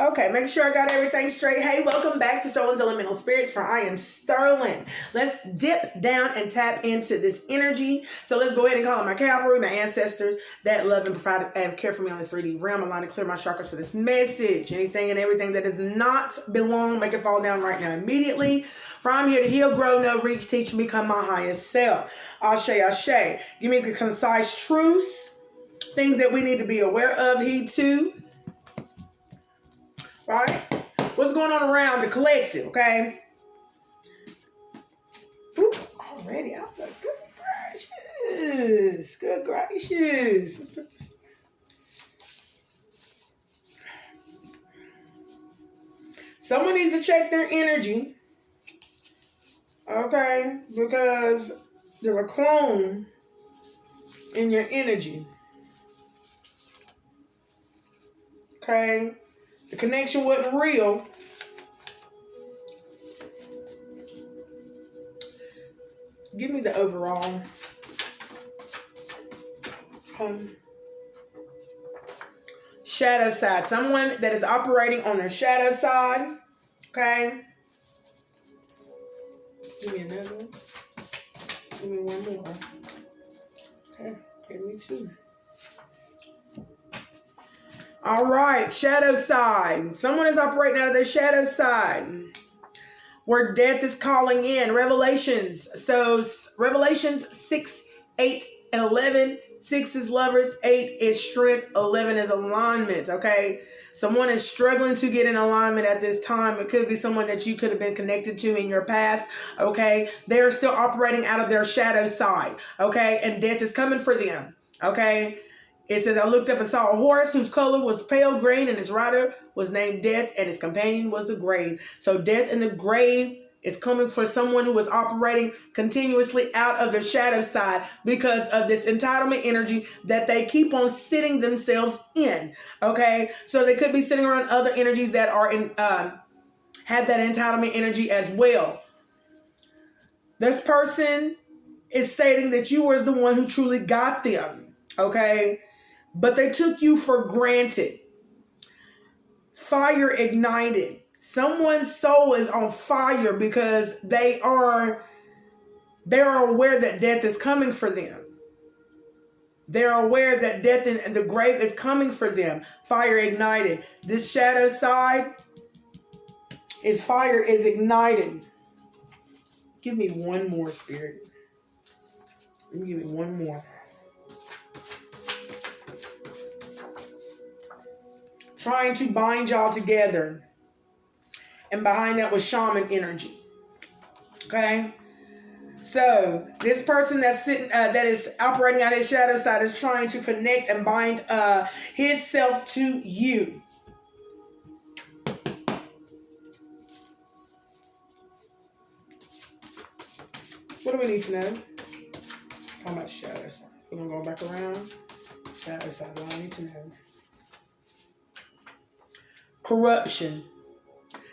Okay, make sure I got everything straight. Hey, welcome back to Sterling's Elemental Spirits, for I am Sterling. Let's dip down and tap into this energy. So let's go ahead and call on my cavalry, my ancestors that love and provide and care for me on this 3D realm. I'm going to clear my chakras for this message. Anything and everything that does not belong, make it fall down right now immediately. For I'm here to heal, grow, know, reach, teach, and become my highest self. Ashe, ashe. Give me the concise truths, things that we need to be aware of, heed to. Right? What's going on around the collective, okay? Ooh, already out there. Good gracious. Good gracious. Let's put this. Someone needs to check their energy, okay? Because there's a clone in your energy, okay? The connection wasn't real. Give me the overall. Shadow side. Someone that is operating on their shadow side. Okay. Give me another one. Give me one more. Okay. Give me two. All right, shadow side. Someone is operating out of their shadow side, where death is calling in. Revelations. So Revelations 6, 8, and 11. 6 is lovers, 8 is strength, 11 is alignment. Okay, someone is struggling to get in alignment at this time. It could be someone that you could have been connected to in your past. Okay, they're still operating out of their shadow side. Okay, and death is coming for them. Okay. It says, I looked up and saw a horse whose color was pale green, and his rider was named Death, and his companion was the grave. So death in the grave is coming for someone who is operating continuously out of their shadow side because of this entitlement energy that they keep on sitting themselves in. Okay, so they could be sitting around other energies that are in have that entitlement energy as well. This person is stating that you were the one who truly got them. Okay. But they took you for granted. Fire ignited. Someone's soul is on fire because they are aware that death is coming for them. They're aware that death in the grave is coming for them. Fire ignited. This shadow side is fire is ignited. Give me one more, Spirit. Give me one more. Trying to bind y'all together. And behind that was shaman energy. Okay? So, this person that's sitting, that is operating out his shadow side is trying to connect and bind his self to you. What do we need to know? How much shadow side? We're going to go back around. Shadow side, what I need to know. Corruption.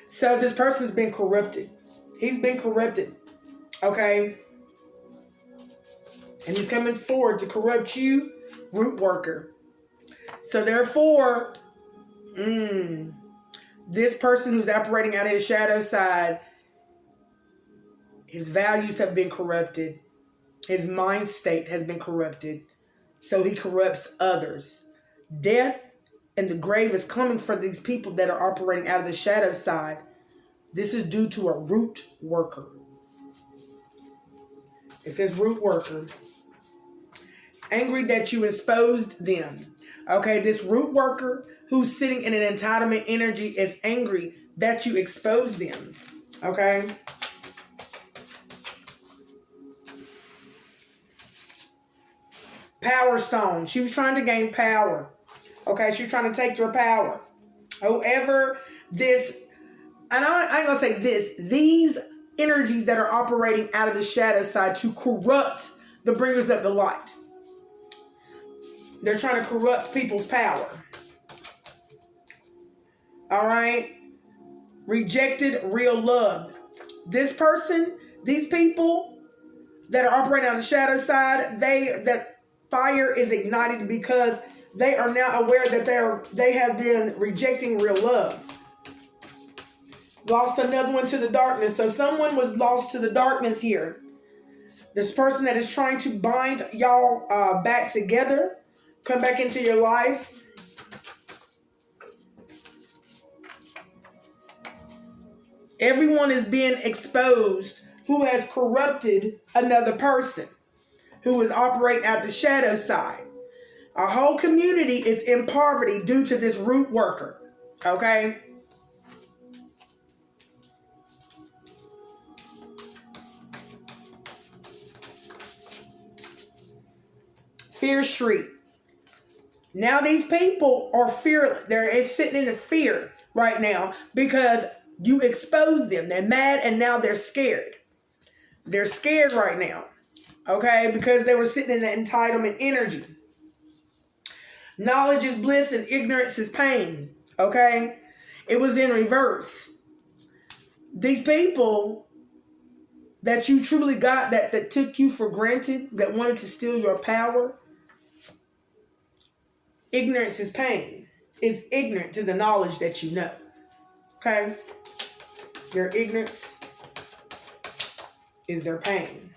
So this person's been corrupted. He's been corrupted. Okay? And he's coming forward to corrupt you, root worker. So therefore, this person who's operating out of his shadow side, his values have been corrupted. His mind state has been corrupted. So he corrupts others. Death and the grave is coming for these people that are operating out of the shadow side. This is due to a root worker. It says root worker. Angry that you exposed them. Okay, this root worker who's sitting in an entitlement energy is angry that you exposed them. Okay. Power stone. She was trying to gain power. Okay, she's trying to take your power. However, this, and I ain't gonna say this, these energies that are operating out of the shadow side to corrupt the bringers of the light. They're trying to corrupt people's power. All right? Rejected, real love. This person, these people that are operating on the shadow side, that fire is ignited because they are now aware that they have been rejecting real love. Lost another one to the darkness. So someone was lost to the darkness here. This person that is trying to bind y'all back together, come back into your life. Everyone is being exposed who has corrupted another person, who is operating at the shadow side. Our whole community is in poverty due to this root worker. Okay? Fear Street. Now these people are fearless. They're sitting in the fear right now because you exposed them. They're mad and now they're scared. They're scared right now. Okay? Because they were sitting in the entitlement energy. Knowledge is bliss and ignorance is pain. Okay? It was in reverse. These people that you truly got, that took you for granted, that wanted to steal your power, ignorance is pain. Is ignorant to the knowledge that you know. Okay? Their ignorance is their pain.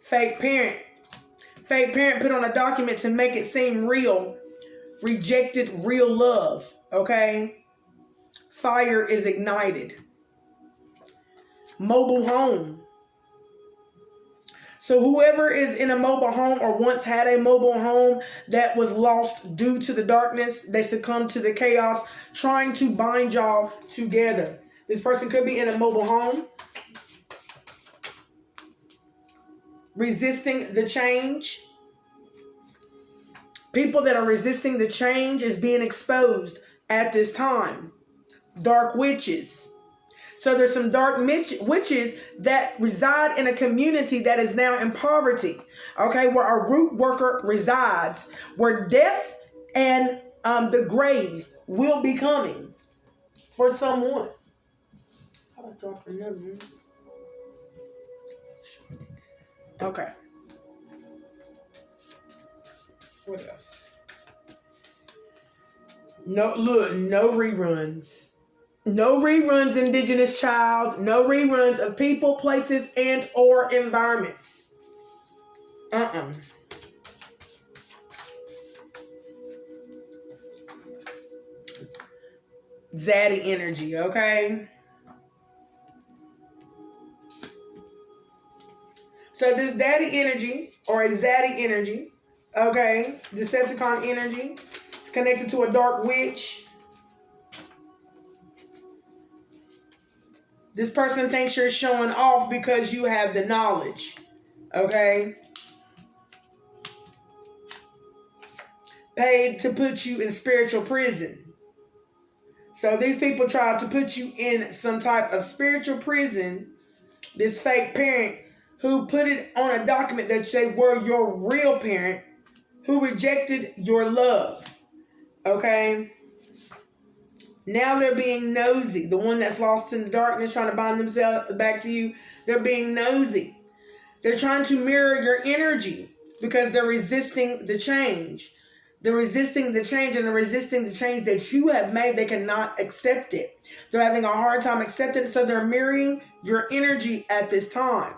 Fake parent. Fake parent put on a document to make it seem real. Rejected real love. Okay? Fire is ignited. Mobile home. So whoever is in a mobile home or once had a mobile home that was lost due to the darkness, they succumbed to the chaos, trying to bind y'all together. This person could be in a mobile home, resisting the change. People that are resisting the change is being exposed at this time. Dark witches. So there's some dark witches that reside in a community that is now in poverty. Okay, where our root worker resides, where death and the grave will be coming for someone. How about I drop another one? Okay. What else? No reruns. No reruns, Indigenous child. No reruns of people, places, and or environments. Zaddy energy, okay? So this daddy energy, or a zaddy energy, okay? Decepticon energy. It's connected to a dark witch. This person thinks you're showing off because you have the knowledge. Okay? Paid to put you in spiritual prison. So these people try to put you in some type of spiritual prison. This fake parent who put it on a document that they were your real parent, who rejected your love. Okay? Now they're being nosy. The one that's lost in the darkness trying to bind themselves back to you, they're being nosy. They're trying to mirror your energy because they're resisting the change. They're resisting the change and they're resisting the change that you have made. They cannot accept it. They're having a hard time accepting it, so they're mirroring your energy at this time.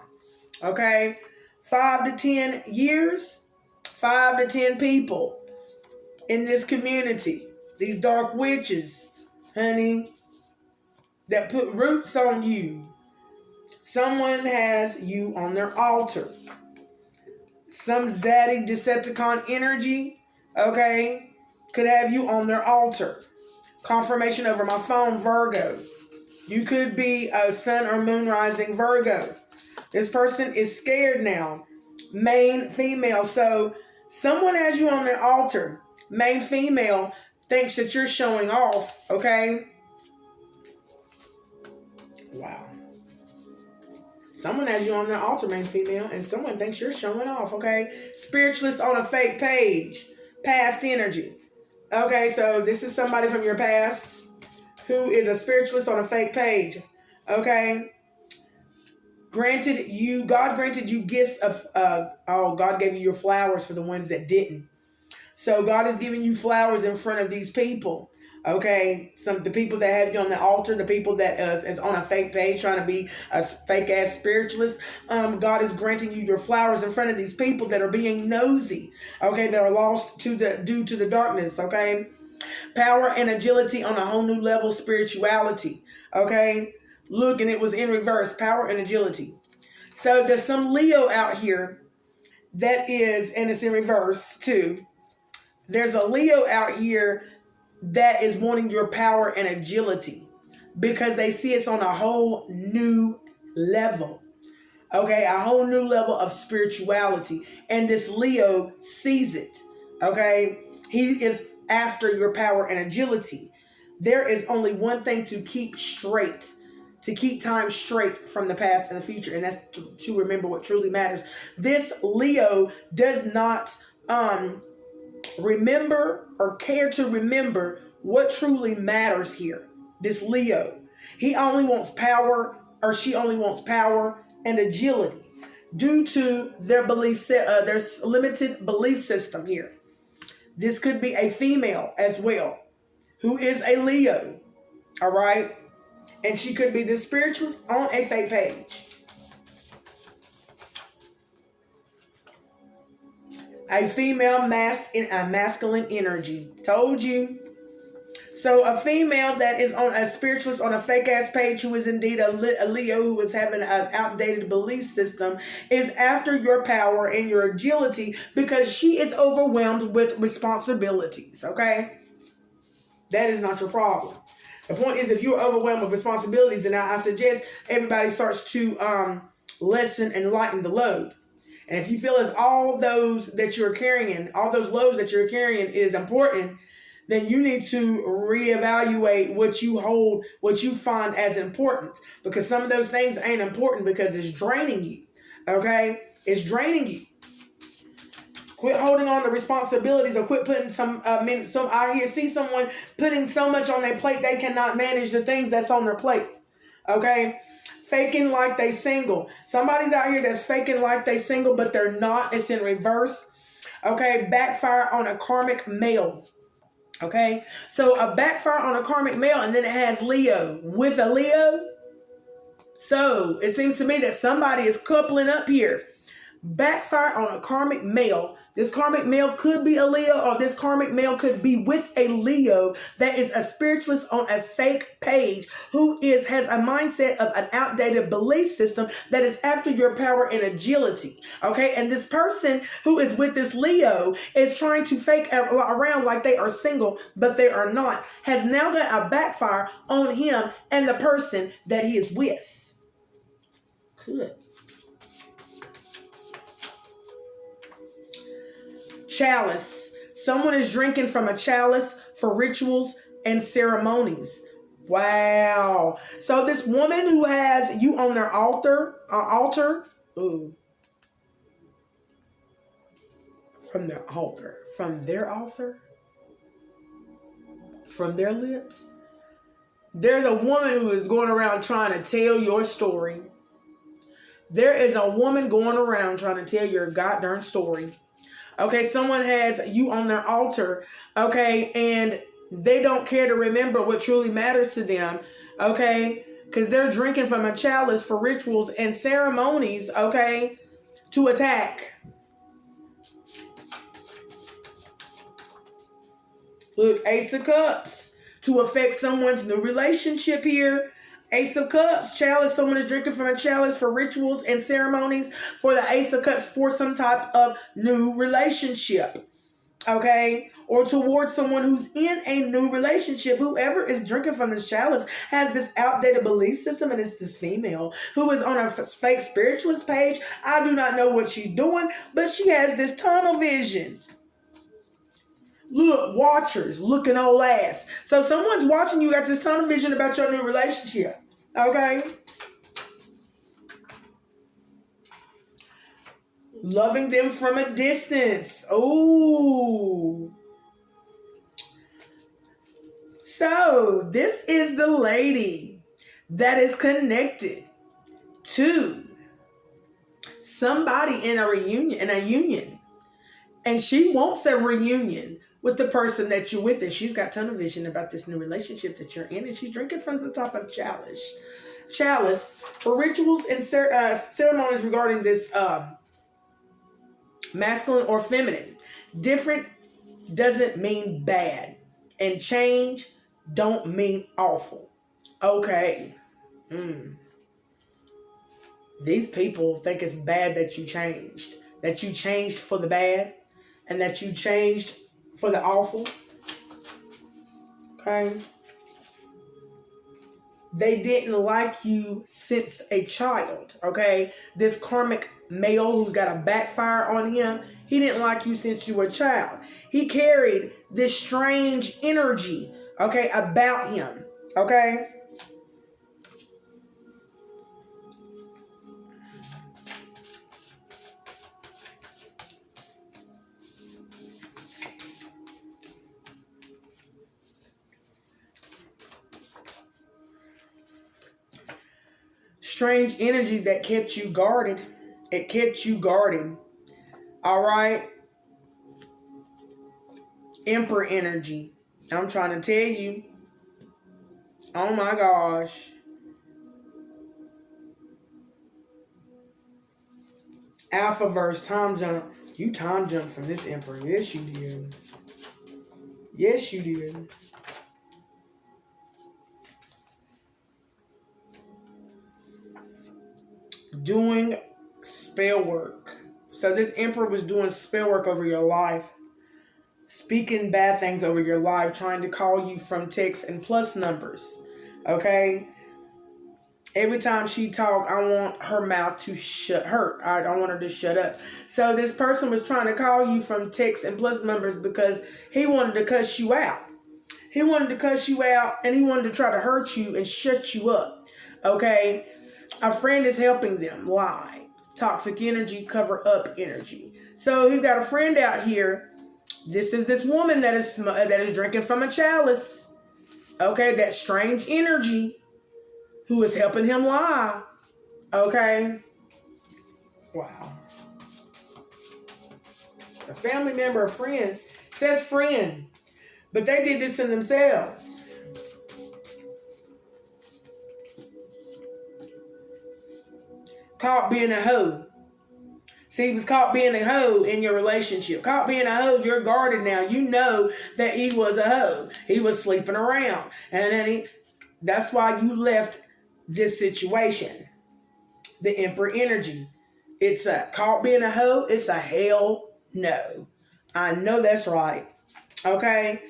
Okay? 5 to 10 years, 5 to 10 people in this community. These dark witches. Honey, that put roots on you. Someone has you on their altar. Some zaddy Decepticon energy, okay, could have you on their altar. Confirmation over my phone, Virgo. You could be a sun or moon rising Virgo. This person is scared now. Main female. So someone has you on their altar. Main female thinks that you're showing off, okay? Wow. Someone has you on their altar, main female, and someone thinks you're showing off, okay? Spiritualist on a fake page. Past energy. Okay, so this is somebody from your past who is a spiritualist on a fake page, okay? God granted you gifts of, God gave you your flowers for the ones that didn't. So God is giving you flowers in front of these people. Okay, the people that have you on the altar, the people that is on a fake page trying to be a fake ass spiritualist. God is granting you your flowers in front of these people that are being nosy. Okay, that are lost due to the darkness. Okay, power and agility on a whole new level, spirituality. Okay, look, and it was in reverse, power and agility. So there's some Leo out here that is, and it's in reverse too. There's a Leo out here that is wanting your power and agility because they see it's on a whole new level. Okay, a whole new level of spirituality. And this Leo sees it. Okay, he is after your power and agility. There is only one thing to keep straight, to keep time straight from the past and the future, and that's to remember what truly matters. This Leo does not remember or care to remember what truly matters here. This Leo, he only wants power, or she only wants power and agility due to their their limited belief system here. This could be a female as well who is a Leo, all right, and she could be the spiritualist on a fake page. A female masked in a masculine energy. Told you. So a female that is on a spiritualist on a fake ass page who is indeed a Leo who is having an outdated belief system is after your power and your agility because she is overwhelmed with responsibilities. Okay? That is not your problem. The point is, if you're overwhelmed with responsibilities, then I suggest everybody starts to lessen and lighten the load. And if you feel as all those that you're carrying, all those loads that you're carrying is important, then you need to reevaluate what you hold, what you find as important. Because some of those things ain't important because it's draining you. Okay? It's draining you. Quit holding on to responsibilities or quit putting I see someone putting so much on their plate they cannot manage the things that's on their plate. Okay? Faking like they single. Somebody's out here that's faking like they single, but they're not. It's in reverse. Okay? Backfire on a karmic male. Okay? So a backfire on a karmic male, and then it has Leo with a Leo. So it seems to me that somebody is coupling up here. Backfire on a karmic male. This karmic male could be a Leo, or this karmic male could be with a Leo that is a spiritualist on a fake page who has a mindset of an outdated belief system that is after your power and agility. Okay, and this person who is with this Leo is trying to fake around like they are single, but they are not. Has now got a backfire on him and the person that he is with. Good. Chalice. Someone is drinking from a chalice for rituals and ceremonies. Wow. So this woman who has you on their altar. Ooh. From their altar. From their altar? From their lips? There's a woman who is going around trying to tell your story. There is a woman going around trying to tell your goddamn story. Okay, someone has you on their altar, okay, and they don't care to remember what truly matters to them, okay, because they're drinking from a chalice for rituals and ceremonies, okay, to attack. Look, Ace of Cups, to affect someone's new relationship here. Ace of Cups, chalice, someone is drinking from a chalice for rituals and ceremonies for the Ace of Cups for some type of new relationship, okay? Or towards someone who's in a new relationship. Whoever is drinking from this chalice has this outdated belief system, and it's this female who is on a fake spiritualist page. I do not know what she's doing, but she has this tunnel vision. Look, watchers, looking old ass. So someone's watching you, got this tunnel vision about your new relationship. Okay? Loving them from a distance. Ooh. So, this is the lady that is connected to somebody in a union. And she wants a reunion with the person that you're with. And she's got tunnel vision about this new relationship that you're in. And she's drinking from the top of chalice. Chalice for rituals and ceremonies regarding this masculine or feminine. Different doesn't mean bad. And change don't mean awful. Okay. These people think it's bad that you changed. That you changed for the bad. And that you changed for the awful. Okay. They didn't like you since a child. Okay. This karmic male who's got a backfire on him, he didn't like you since you were a child. He carried this strange energy, okay, about him. Okay. Strange energy that kept you guarded. It kept you guarded. All right. Emperor energy. I'm trying to tell you. Oh my gosh. Alpha verse time jump. You time jumped from this emperor. Yes, you did. Yes, you did. Doing spell work. So this emperor was doing spell work over your life. Speaking bad things over your life. Trying to call you from text and plus numbers. Okay? Every time she talk, I want her mouth to shut her. I don't want her to shut up. So this person was trying to call you from text and plus numbers because he wanted to cuss you out. He wanted to cuss you out and he wanted to try to hurt you and shut you up. Okay? A friend is helping them lie. Toxic energy, cover up energy. So he's got a friend out here. This is this woman that is drinking from a chalice. Okay, that strange energy who is helping him lie. Okay. Wow. A family member, a friend. Says friend. But they did this to themselves. Caught being a hoe. See, he was caught being a hoe in your relationship. Caught being a hoe, you're guarded now. You know that he was a hoe. He was sleeping around. And then that's why you left this situation. The Emperor energy. It's a caught being a hoe. It's a hell no. I know that's right. Okay?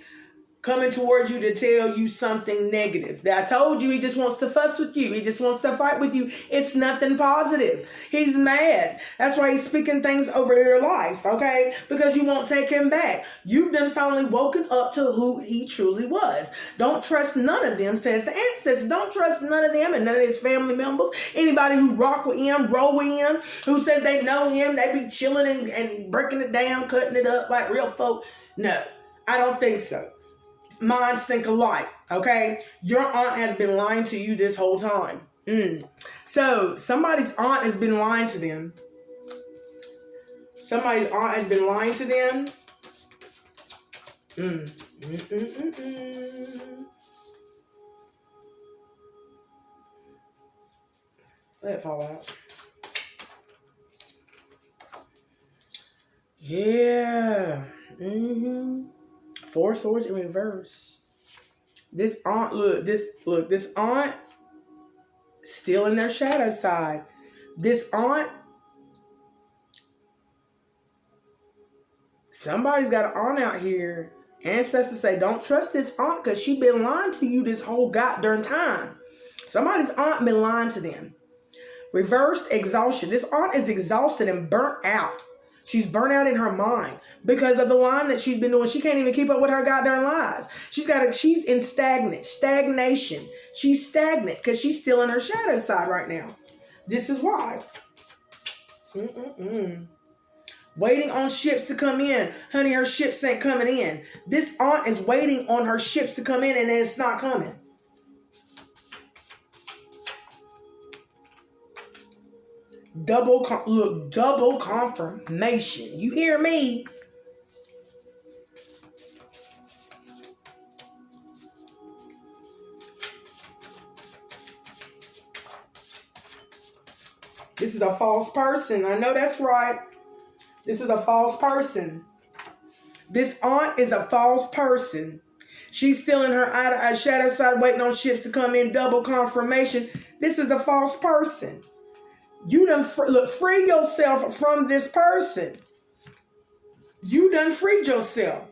Coming towards you to tell you something negative. I told you he just wants to fuss with you. He just wants to fight with you. It's nothing positive. He's mad. That's why he's speaking things over your life, okay? Because you won't take him back. You've done finally woken up to who he truly was. Don't trust none of them, says the ancestors. Don't trust none of them and none of his family members. Anybody who rock with him, roll with him, who says they know him, they be chilling and breaking it down, cutting it up like real folk. No, I don't think so. Minds think alike, okay? Your aunt has been lying to you this whole time. So, somebody's aunt has been lying to them. Somebody's aunt has been lying to them. Let it fall out. Yeah. Four swords in reverse. This aunt, this aunt still in their shadow side. This aunt, somebody's got an aunt out here. Ancestors say, don't trust this aunt because she been lying to you this whole goddamn time. Somebody's aunt been lying to them. Reversed exhaustion. This aunt is exhausted and burnt out. She's burnt out in her mind because of the lying that she's been doing. She can't even keep up with her goddamn lies. She's in stagnation. She's stagnant because she's still in her shadow side right now. This is why. Waiting on ships to come in. Honey, her ships ain't coming in. This aunt is waiting on her ships to come in and it's not coming. Double confirmation. You hear me? This is a false person. I know that's right. This is a false person. This aunt is a false person. She's still in her shadow side waiting on ships to come in, double confirmation. This is a false person. You done free yourself from this person. You done freed yourself.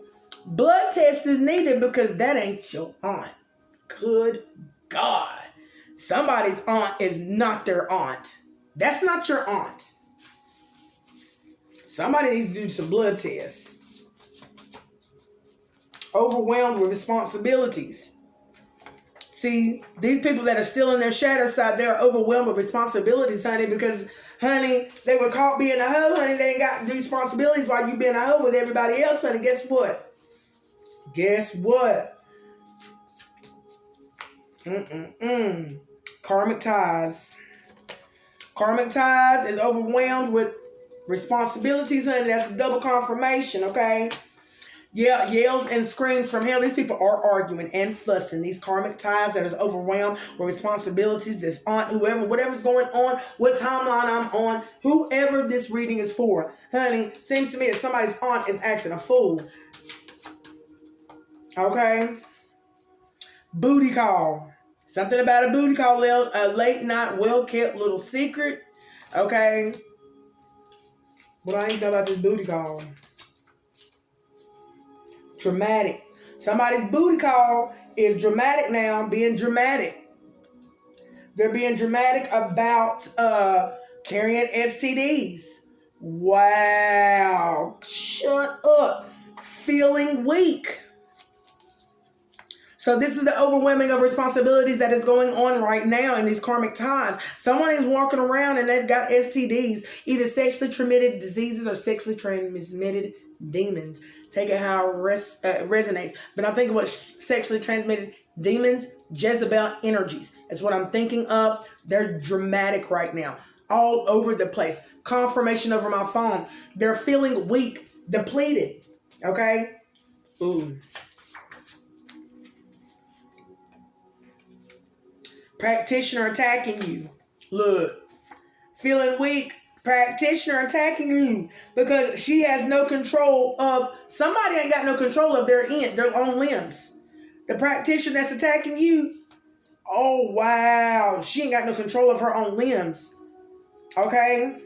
Blood test is needed because that ain't your aunt. Good God. Somebody's aunt is not their aunt. That's not your aunt. Somebody needs to do some blood tests. Overwhelmed with responsibilities. See, these people that are still in their shadow side, they're overwhelmed with responsibilities, honey, because, honey, they were caught being a hoe, honey. They ain't got the responsibilities while you being a hoe with everybody else, honey. Guess what? Guess what? Karmic ties. Karmic ties is overwhelmed with responsibilities, honey. That's a double confirmation, okay? Yeah, yells and screams from hell. These people are arguing and fussing. These karmic ties that is overwhelmed with responsibilities. This aunt, whoever, whatever's going on, what timeline I'm on, whoever this reading is for, honey, seems to me that somebody's aunt is acting a fool. Okay? Booty call. Something about a booty call, a late night, well-kept little secret. Okay? What do I need to know about this booty call? Dramatic. Somebody's booty call is dramatic now, being dramatic. They're being dramatic about carrying STDs. Wow. Shut up. Feeling weak. So this is the overwhelming of responsibilities that is going on right now in these karmic ties. Someone is walking around and they've got STDs, either sexually transmitted diseases or sexually transmitted demons. Take it how it resonates. But I'm thinking what sexually transmitted demons, Jezebel energies. That's what I'm thinking of. They're dramatic right now. All over the place. Confirmation over my phone. They're feeling weak, depleted. Okay? Ooh. Practitioner attacking you. Look. Feeling weak. Practitioner attacking you because she has no control of, somebody ain't got no control of their own limbs. The practitioner that's attacking you, oh wow, she ain't got no control of her own limbs. Okay?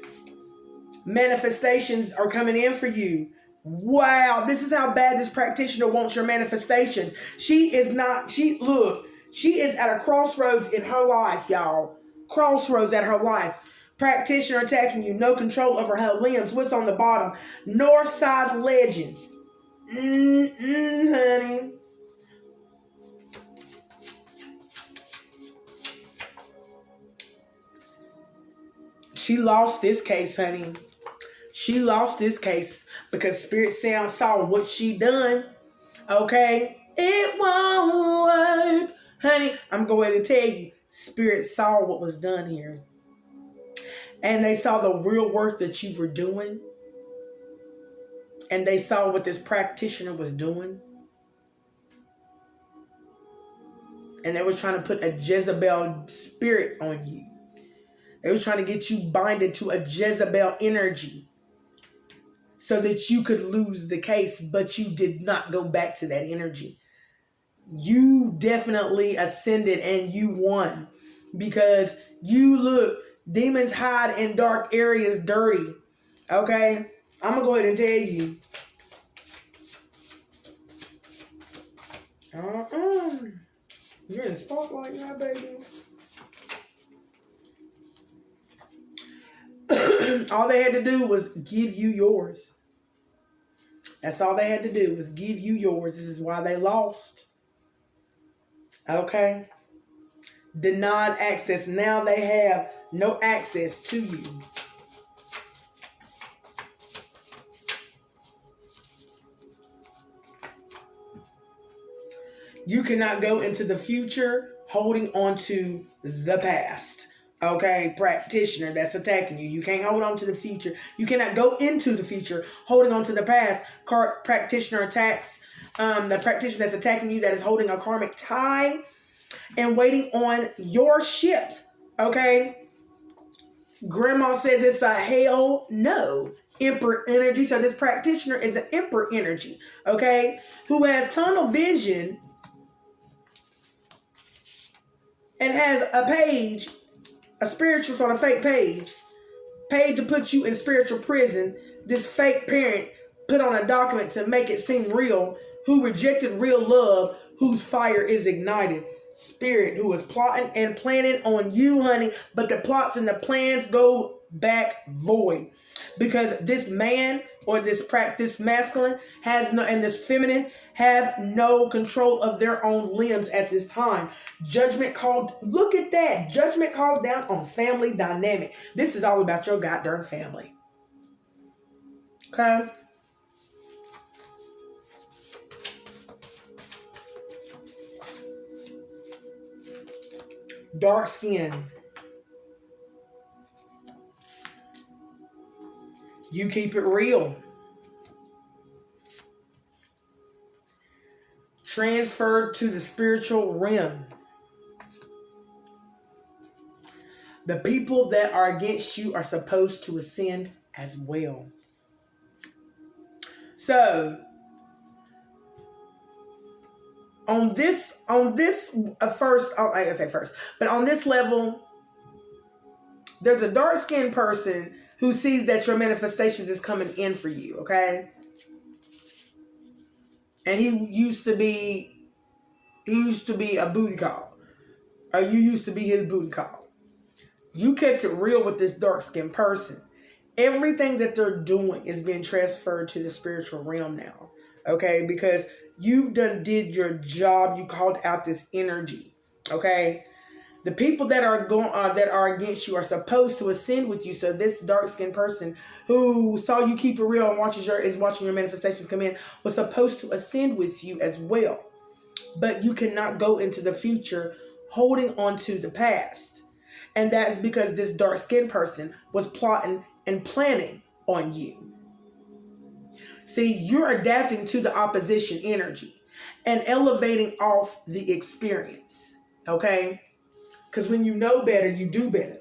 Manifestations are coming in for you. Wow, this is how bad this practitioner wants your manifestations. She is at a crossroads in her life, y'all. Crossroads at her life. Practitioner attacking you, no control over her limbs. What's on the bottom? Northside legend. Honey. She lost this case, honey. She lost this case because Spirit Sound saw what she done. Okay? It won't work. Honey, I'm going to tell you, Spirit saw what was done here. And they saw the real work that you were doing. And they saw what this practitioner was doing. And they were trying to put a Jezebel spirit on you. They were trying to get you binded to a Jezebel energy. So that you could lose the case. But you did not go back to that energy. You definitely ascended and you won. Because you look... Demons hide in dark areas dirty. Okay? I'm going to go ahead and tell you. You're in the spotlight now, baby. All they had to do was give you yours. That's all they had to do was give you yours. This is why they lost. Okay? Denied access. Now they have no access to you. You cannot go into the future holding on to the past. Okay, practitioner that's attacking you. You can't hold on to the future. You cannot go into the future holding on to the past. Practitioner attacks. The practitioner that's attacking you that is holding a karmic tie and waiting on your ship. Okay? Grandma says it's a hell no. Emperor energy. So this practitioner is an emperor energy, okay, who has tunnel vision and has a page, a spiritualist on a fake page, paid to put you in spiritual prison. This fake parent put on a document to make it seem real, who rejected real love, whose fire is ignited. Spirit who is plotting and planning on you, honey, but the plots and the plans go back void. Because this man or this masculine has no, and this feminine have no control of their own limbs at this time. Judgment called, look at that. Judgment called down on family dynamic. This is all about your goddamn family. Okay? Dark skin. You keep it real. Transferred to the spiritual realm. The people that are against you are supposed to ascend as well. So, on this first, I say first, but on this level, there's a dark-skinned person who sees that your manifestations is coming in for you, okay? And he used to be a booty call. Or you used to be his booty call. You kept it real with this dark-skinned person. Everything that they're doing is being transferred to the spiritual realm now, okay? Because you've did your job. You called out this energy, okay? The people that are against you are supposed to ascend with you. So this dark-skinned person who saw you keep it real and is watching your manifestations come in was supposed to ascend with you as well. But you cannot go into the future holding on to the past. And that's because this dark-skinned person was plotting and planning on you. See, you're adapting to the opposition energy and elevating off the experience, okay? Because when you know better, you do better.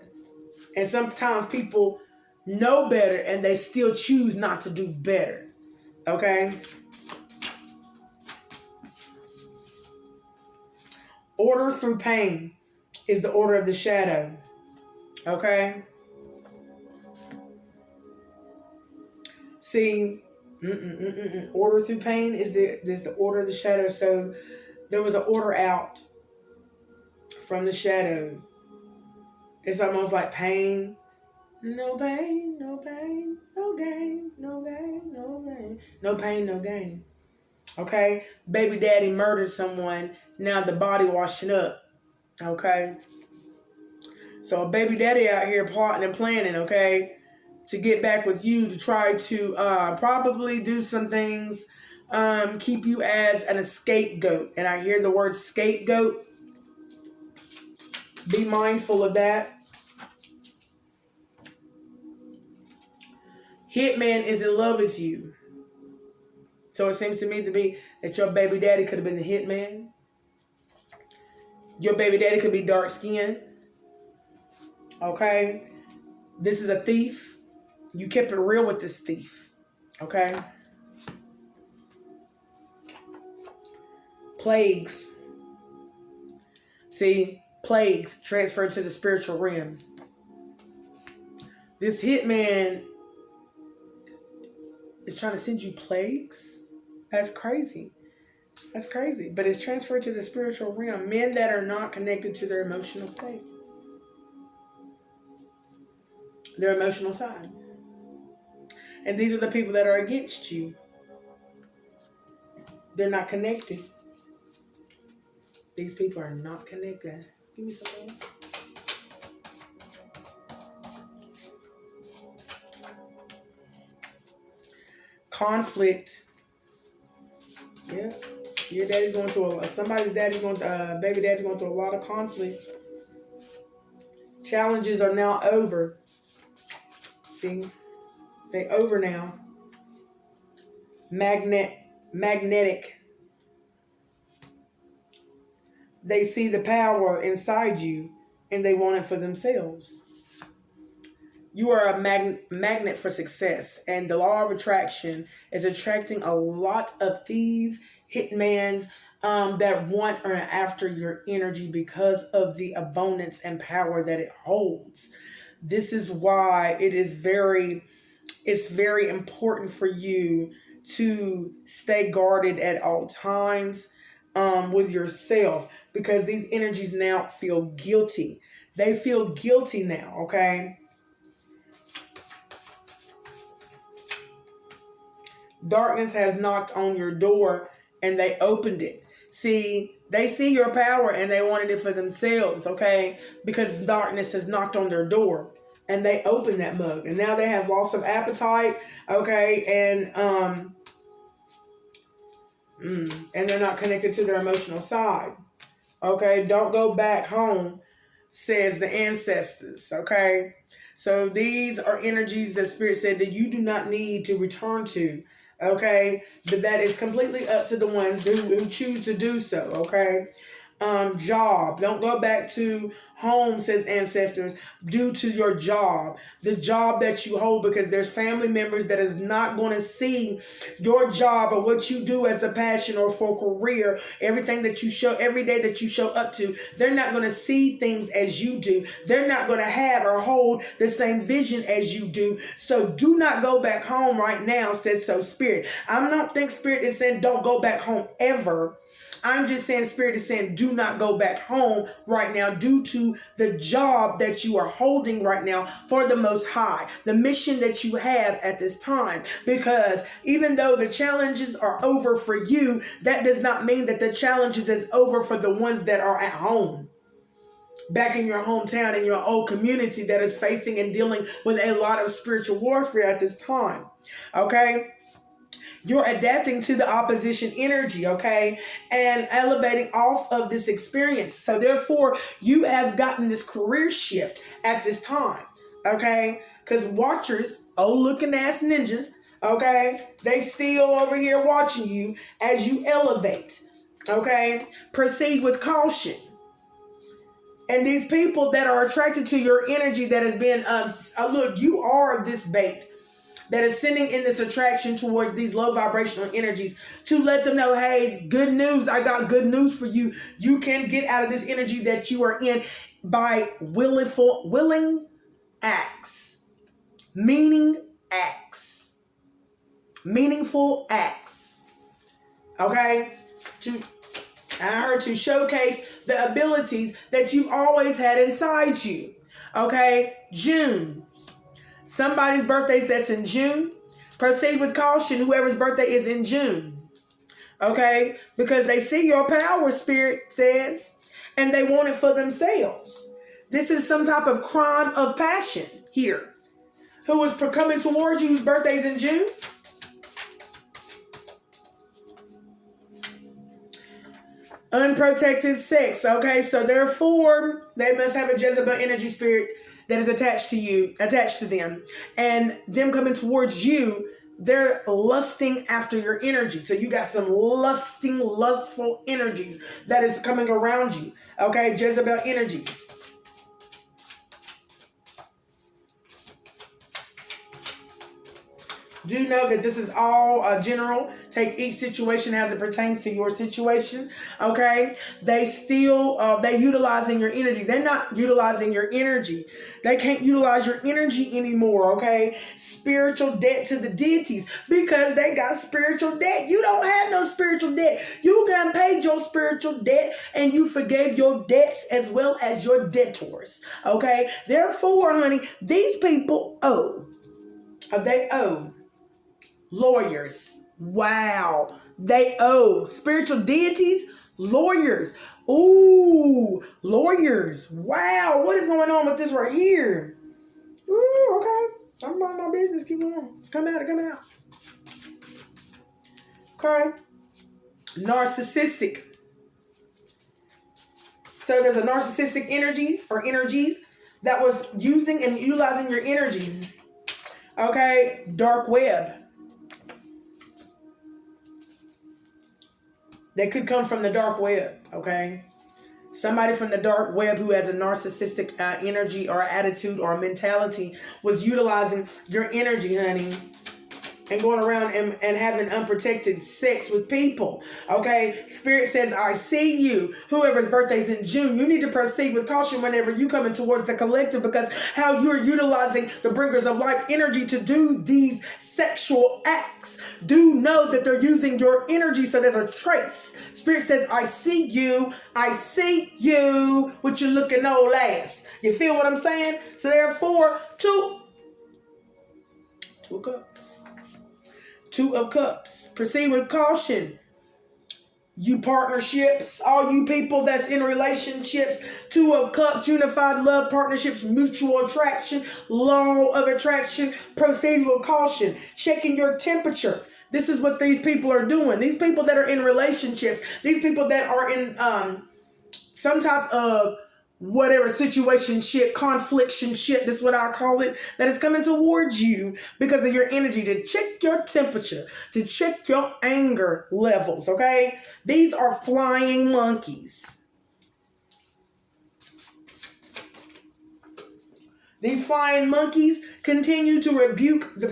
And sometimes people know better and they still choose not to do better, okay? Order through pain is the order of the shadow, okay? See, order through pain is the order of the shadow. So there was an order out from the shadow. It's almost like pain. No pain, no pain, no gain, no gain, no gain. No pain, no gain. Okay? Baby daddy murdered someone. Now the body washing up. Okay? So a baby daddy out here plotting and planning, okay? To get back with you, to try to probably do some things, keep you as an scapegoat. And I hear the word scapegoat. Be mindful of that. Hitman is in love with you. So it seems to me to be that your baby daddy could have been the hitman. Your baby daddy could be dark skinned. Okay? This is a thief. You kept it real with this thief. Okay? Plagues. See, plagues transferred to the spiritual realm. This hitman is trying to send you plagues. That's crazy. That's crazy. But it's transferred to the spiritual realm. Men that are not connected to their emotional state. Their emotional side. And these are the people that are against you. They're not connected. These people are not connected. Give me some more. Conflict. Yeah. Your daddy's going through baby daddy's going through a lot of conflict. Challenges are now over. See? They over now. Magnetic. They see the power inside you and they want it for themselves. You are a magnet for success, and the law of attraction is attracting a lot of thieves, hitmans, that want or after your energy because of the abundance and power that it holds. This is why it's very important for you to stay guarded at all times, with yourself, because these energies now feel guilty. They feel guilty now, okay? Darkness has knocked on your door and they opened it. See, they see your power and they wanted it for themselves, okay? Because darkness has knocked on their door and they opened that mug. And now they have loss of appetite, okay? And they're not connected to their emotional side. Okay? Don't go back home, says the ancestors, okay? So these are energies that Spirit said that you do not need to return to. Okay, but that is completely up to the ones who choose to do so. Okay, job. Don't go back to home, says ancestors, due to your job, the job that you hold, because there's family members that is not going to see your job or what you do as a passion or for career, everything that you show every day that you show up to. They're not going to see things as you do. They're not going to have or hold the same vision as you do. So do not go back home right now, says so Spirit. I don't think Spirit is saying don't go back home ever. I'm just saying Spirit is saying do not go back home right now due to the job that you are holding right now for the Most High, the mission that you have at this time. Because even though the challenges are over for you, that does not mean that the challenges is over for the ones that are at home, back in your hometown, in your old community that is facing and dealing with a lot of spiritual warfare at this time. Okay? You're adapting to the opposition energy, okay? And elevating off of this experience. So therefore, you have gotten this career shift at this time, okay? Because watchers, old looking ass ninjas, okay? They still over here watching you as you elevate, okay? Proceed with caution. And these people that are attracted to your energy that has been, look, you are this bait that is sending in this attraction towards these low vibrational energies to let them know, hey, good news. I got good news for you. You can get out of this energy that you are in by willing acts, meaningful acts. Okay? I heard to showcase the abilities that you've always had inside you. Okay? June. Somebody's birthday that's in June. Proceed with caution, whoever's birthday is in June. Okay? Because they see your power, Spirit says, and they want it for themselves. This is some type of crime of passion here. Who is coming towards you whose birthday's in June? Unprotected sex. Okay? So therefore, they must have a Jezebel energy spirit that is attached to them, and them coming towards you, they're lusting after your energy. So you got some lustful energies that is coming around you. Okay, Jezebel energies. Do know that this is all general. Take each situation as it pertains to your situation. Okay? They utilizing your energy. They're not utilizing your energy. They can't utilize your energy anymore. Okay? Spiritual debt to the deities because they got spiritual debt. You don't have no spiritual debt. You done paid your spiritual debt and you forgave your debts as well as your debtors. Okay? Therefore, honey, these people owe. They owe. Lawyers. Wow. They owe. Spiritual deities. Lawyers. Ooh. Lawyers. Wow. What is going on with this right here? Ooh, okay. I'm about my business. Keep on. Come out. Okay. Narcissistic. So there's a narcissistic energy or energies that was using and utilizing your energies. Okay. Dark web. They could come from the dark web, okay? Somebody from the dark web who has a narcissistic energy or attitude or mentality was utilizing your energy, honey, and going around and having unprotected sex with people. Okay, Spirit says, I see you. Whoever's birthday's in June, you need to proceed with caution whenever you come in towards the collective, because how you're utilizing the bringers of life energy to do these sexual acts. Do know that they're using your energy, so there's a trace. Spirit says, I see you. I see you with your looking old ass. You feel what I'm saying? So therefore, two cups. Two of Cups. Proceed with caution. You partnerships, all you people that's in relationships, Two of Cups, unified love, partnerships, mutual attraction, law of attraction, proceed with caution. Checking your temperature. This is what these people are doing. These people that are in relationships, these people that are in some type of whatever situation shit, confliction shit, this is what I call it, that is coming towards you because of your energy, to check your temperature, to check your anger levels, okay? These are flying monkeys. These flying monkeys continue to rebuke the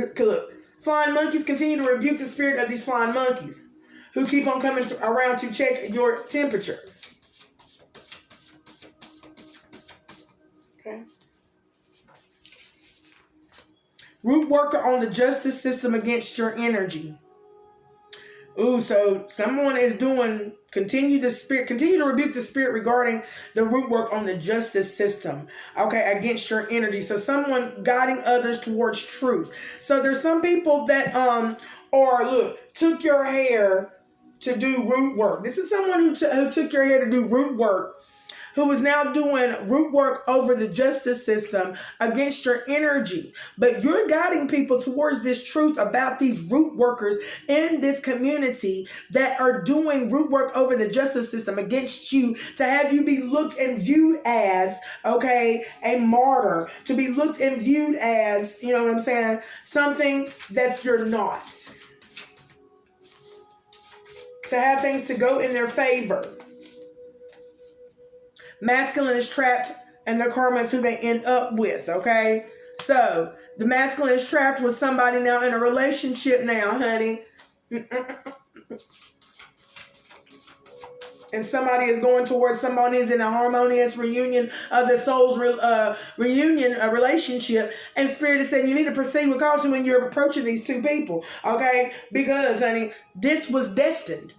spirit of these flying monkeys who keep on coming around to check your temperature. Okay. Root worker on the justice system against your energy. Ooh, so someone is doing, continue to rebuke the spirit regarding the root work on the justice system, okay, against your energy. So someone guiding others towards truth. So there's some people that, took your hair to do root work. This is someone who took your hair to do root work, who is now doing root work over the justice system against your energy. But you're guiding people towards this truth about these root workers in this community that are doing root work over the justice system against you, to have you be looked and viewed as, okay, a martyr, to be looked and viewed as, you know what I'm saying, something that you're not. To have things to go in their favor. Masculine is trapped, and their karma is who they end up with, okay? So, the masculine is trapped with somebody now in a relationship now, honey. And somebody is going towards someone who's in a harmonious reunion of the soul's reunion, a relationship. And Spirit is saying you need to proceed with caution when you're approaching these two people, okay? Because, honey, this was destined.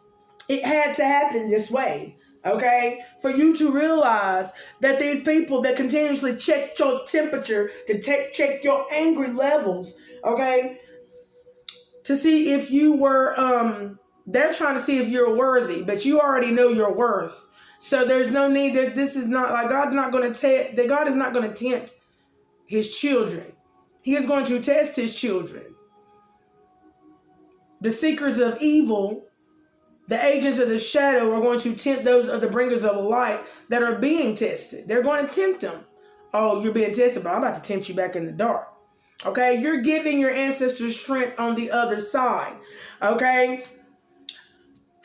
It had to happen this way. Okay, for you to realize that these people that continuously check your temperature, to check your angry levels, okay, to see if you were, they're trying to see if you're worthy, but you already know your worth. So there's no need that this is not like God is not going to tempt his children. He is going to test his children. The seekers of evil, the agents of the shadow, are going to tempt those of the bringers of light that are being tested. They're going to tempt them. Oh, you're being tested, but I'm about to tempt you back in the dark. Okay, you're giving your ancestors strength on the other side. Okay,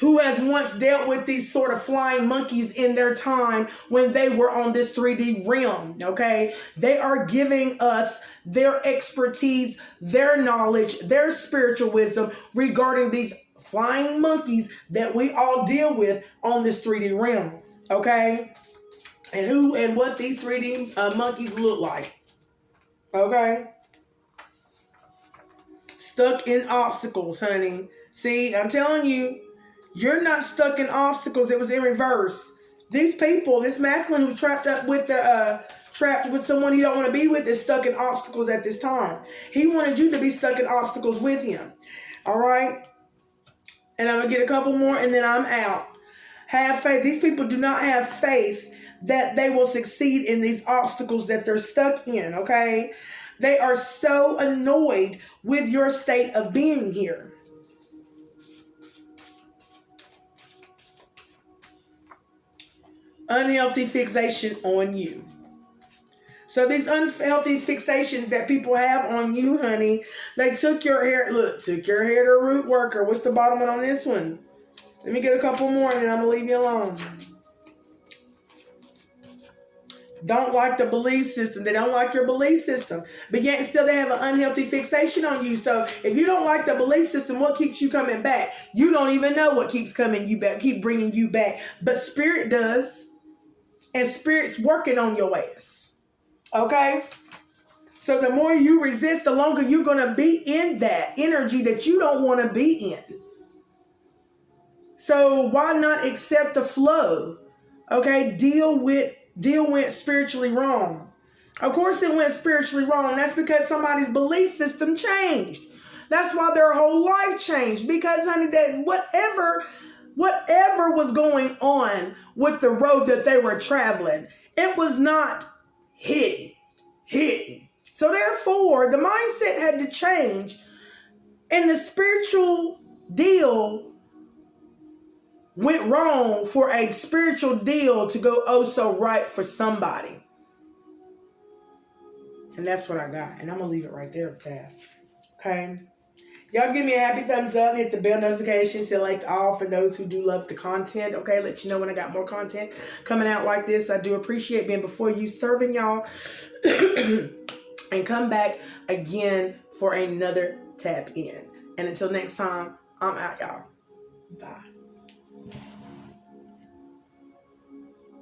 who has once dealt with these sort of flying monkeys in their time when they were on this 3D realm. Okay, they are giving us their expertise, their knowledge, their spiritual wisdom regarding these flying monkeys that we all deal with on this 3D realm, okay? And who and what these 3D monkeys look like, okay? Stuck in obstacles, honey. See, I'm telling you, you're not stuck in obstacles. It was in reverse. These people, this masculine who trapped with someone he don't want to be with, is stuck in obstacles at this time. He wanted you to be stuck in obstacles with him, all right? And I'm going to get a couple more and then I'm out. Have faith. These people do not have faith that they will succeed in these obstacles that they're stuck in, okay? They are so annoyed with your state of being here. Unhealthy fixation on you. So these unhealthy fixations that people have on you, honey, they took your hair to a root worker. What's the bottom one on this one? Let me get a couple more and then I'm going to leave you alone. don't like the belief system. They don't like your belief system. But yet still they have an unhealthy fixation on you. So if you don't like the belief system, what keeps you coming back? You don't even know what keeps coming you back, keep bringing you back. But spirit does. And spirit's working on your ass. Okay? So the more you resist, the longer you're going to be in that energy that you don't want to be in. So why not accept the flow? Okay? Deal went spiritually wrong. Of course it went spiritually wrong. That's because somebody's belief system changed. That's why their whole life changed. Because, honey, that whatever was going on with the road that they were traveling, it was not hidden. So therefore, the mindset had to change, and the spiritual deal went wrong for a spiritual deal to go oh so right for somebody. And that's what I got. And I'm going to leave it right there with that. Okay? Y'all give me a happy thumbs up. Hit the bell notification. Select all for those who do love the content. Okay? Let you know when I got more content coming out like this. I do appreciate being before you, serving y'all. And come back again for another tap in. And until next time, I'm out, y'all. Bye.